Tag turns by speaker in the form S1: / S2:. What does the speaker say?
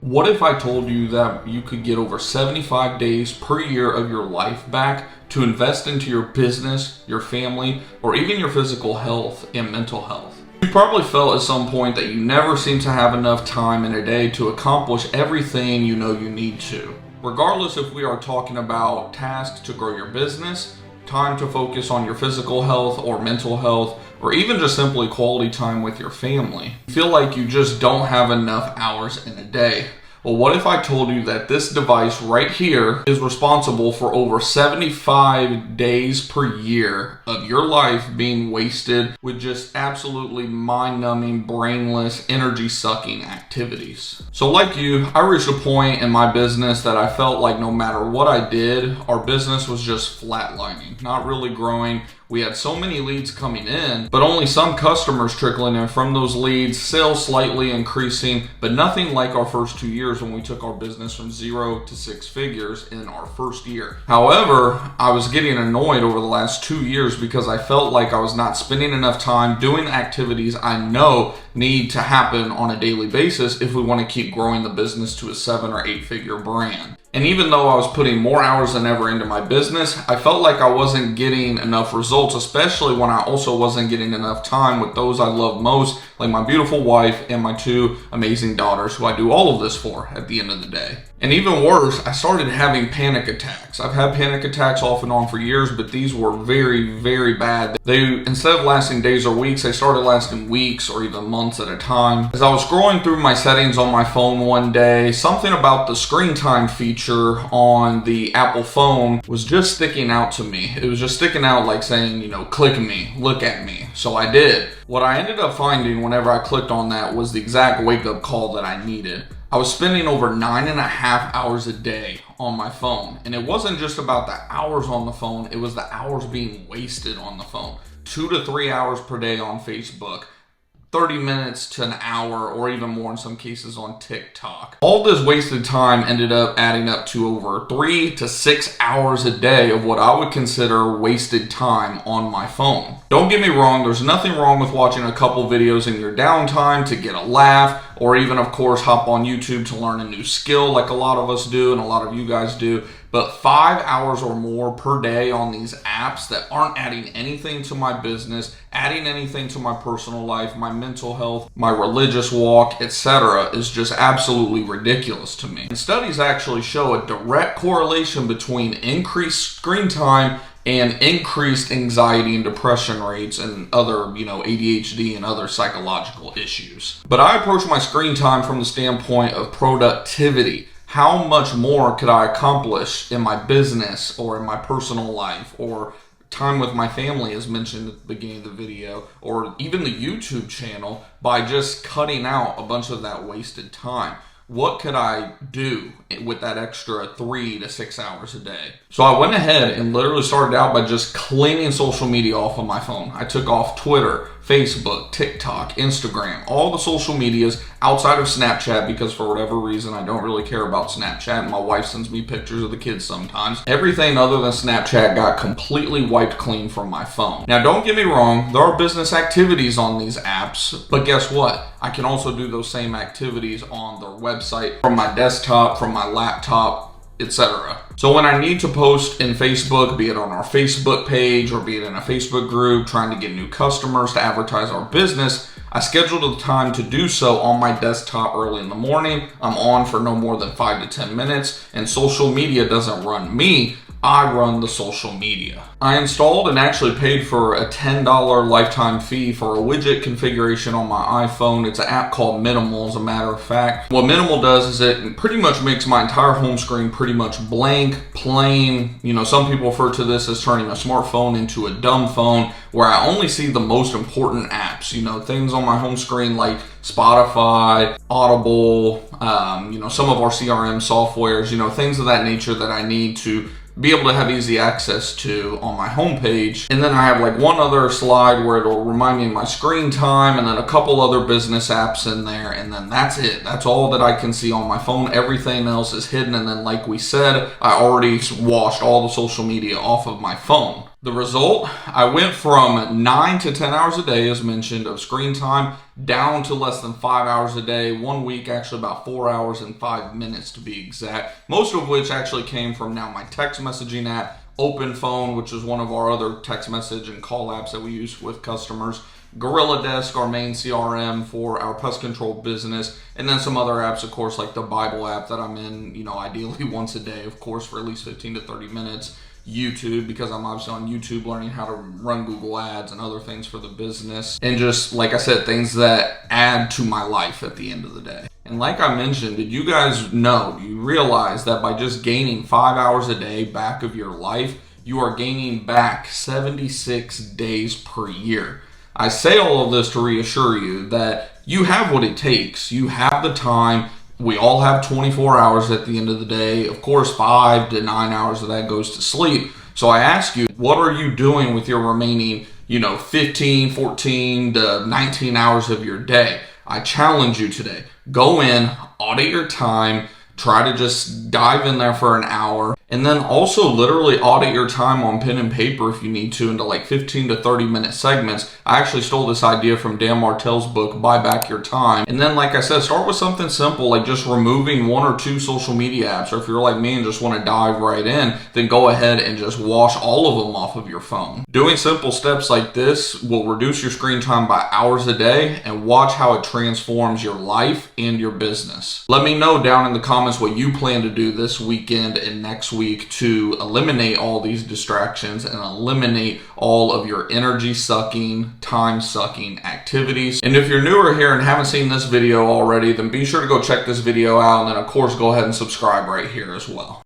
S1: What if I told you that you could get over 75 days per year of your life back to invest into your business, your family, or even your physical health and mental health? You probably felt at some point that you never seem to have enough time in a day to accomplish everything you know you need to. Regardless if we are talking about tasks to grow your business, time to focus on your physical health or mental health, or even just simply quality time with your family. You feel like you just don't have enough hours in a day. Well, what if I told you that this device right here is responsible for over 75 days per year of your life being wasted with just absolutely mind-numbing, brainless, energy-sucking activities? So like you, I reached a point in my business that I felt like no matter what I did, our business was just flatlining, not really growing. We had so many leads coming in, but only some customers trickling in from those leads, sales slightly increasing, but nothing like our first 2 years when we took our business from 0 to 6 figures in our first year. However, I was getting annoyed over the last 2 years because I felt like I was not spending enough time doing the activities I know need to happen on a daily basis if we want to keep growing the business to a 7 or 8 figure brand. And even though I was putting more hours than ever into my business, I felt like I wasn't getting enough results, especially when I also wasn't getting enough time with those I love most, like my beautiful wife and my 2 amazing daughters who I do all of this for at the end of the day. And even worse, I started having panic attacks. I've had panic attacks off and on for years, but these were very, very bad. They, instead of lasting days or weeks, they started lasting weeks or even months at a time. As I was scrolling through my settings on my phone one day, something about the screen time feature on the Apple phone was just sticking out to me. It was just sticking out like saying, click me, look at me. So I did. What I ended up finding whenever I clicked on that was the exact wake-up call that I needed. I was spending over 9.5 hours a day on my phone. And it wasn't just about the hours on the phone, it was the hours being wasted on the phone. 2 to 3 hours per day on Facebook. 30 minutes to an hour or even more in some cases on TikTok. All this wasted time ended up adding up to over 3 to 6 hours a day of what I would consider wasted time on my phone. Don't get me wrong, there's nothing wrong with watching a couple videos in your downtime to get a laugh, or even of course hop on YouTube to learn a new skill like a lot of us do and a lot of you guys do. But 5 hours or more per day on these apps that aren't adding anything to my business, adding anything to my personal life, my mental health, my religious walk, etc. is just absolutely ridiculous to me. And studies actually show a direct correlation between increased screen time and increased anxiety and depression rates and other, ADHD and other psychological issues. But I approach my screen time from the standpoint of productivity. How much more could I accomplish in my business or in my personal life or time with my family, as mentioned at the beginning of the video, or even the YouTube channel by just cutting out a bunch of that wasted time? What could I do with that extra 3 to 6 hours a day? So I went ahead and literally started out by just cleaning social media off of my phone. I took off Twitter, Facebook, TikTok, Instagram, all the social medias outside of Snapchat because for whatever reason I don't really care about Snapchat and my wife sends me pictures of the kids sometimes. Everything other than Snapchat got completely wiped clean from my phone. Now don't get me wrong, there are business activities on these apps, but guess what? I can also do those same activities on their website, from my desktop, from my laptop, etc. So when I need to post in Facebook, be it on our Facebook page or be it in a Facebook group, trying to get new customers to advertise our business, I scheduled the time to do so on my desktop early in the morning. I'm on for no more than 5 to 10 minutes, and social media doesn't run me. I run the social media. I installed and actually paid for a $10 lifetime fee for a widget configuration on my iPhone. It's an app called Minimal, as a matter of fact. What Minimal does is it pretty much makes my entire home screen pretty much blank, plain. Some people refer to this as turning a smartphone into a dumb phone, where I only see the most important apps. Things on my home screen like Spotify, Audible, some of our CRM softwares, things of that nature that I need to be able to have easy access to on my homepage. And then I have like one other slide where it'll remind me of my screen time and then a couple other business apps in there. And then that's it. That's all that I can see on my phone. Everything else is hidden. And then like we said, I already washed all the social media off of my phone. The result, I went from 9 to 10 hours a day, as mentioned, of screen time down to less than 5 hours a day. 1 week, actually about 4 hours and 5 minutes to be exact. Most of which actually came from now my text messaging app, OpenPhone, which is one of our other text message and call apps that we use with customers. GorillaDesk, our main CRM for our pest control business, and then some other apps, of course, like the Bible app that I'm in, ideally once a day, of course, for at least 15 to 30 minutes. YouTube, because I'm obviously on YouTube learning how to run Google ads and other things for the business, and just, like I said, things that add to my life at the end of the day. And like I mentioned, did you guys know, do you realize that by just gaining 5 hours a day back of your life, you are gaining back 76 days per year? I say all of this to reassure you that you have what it takes. You have the time. We all have 24 hours at the end of the day. Of course, 5 to 9 hours of that goes to sleep. So I ask you, what are you doing with your remaining, 15, 14 to 19 hours of your day? I challenge you today. Go in, audit your time, try to just dive in there for an hour, and then also literally audit your time on pen and paper if you need to into like 15 to 30 minute segments. I actually stole this idea from Dan Martell's book, Buy Back Your Time. And then, like I said, start with something simple like just removing 1 or 2 social media apps. Or if you're like me and just want to dive right in, then go ahead and just wash all of them off of your phone. Doing simple steps like this will reduce your screen time by hours a day, and watch how it transforms your life and your business. Let me know down in the comments what you plan to do this weekend and next week to eliminate all these distractions and eliminate all of your energy sucking, time sucking activities. And if you're newer here and haven't seen this video already, then be sure to go check this video out, and then of course go ahead and subscribe right here as well.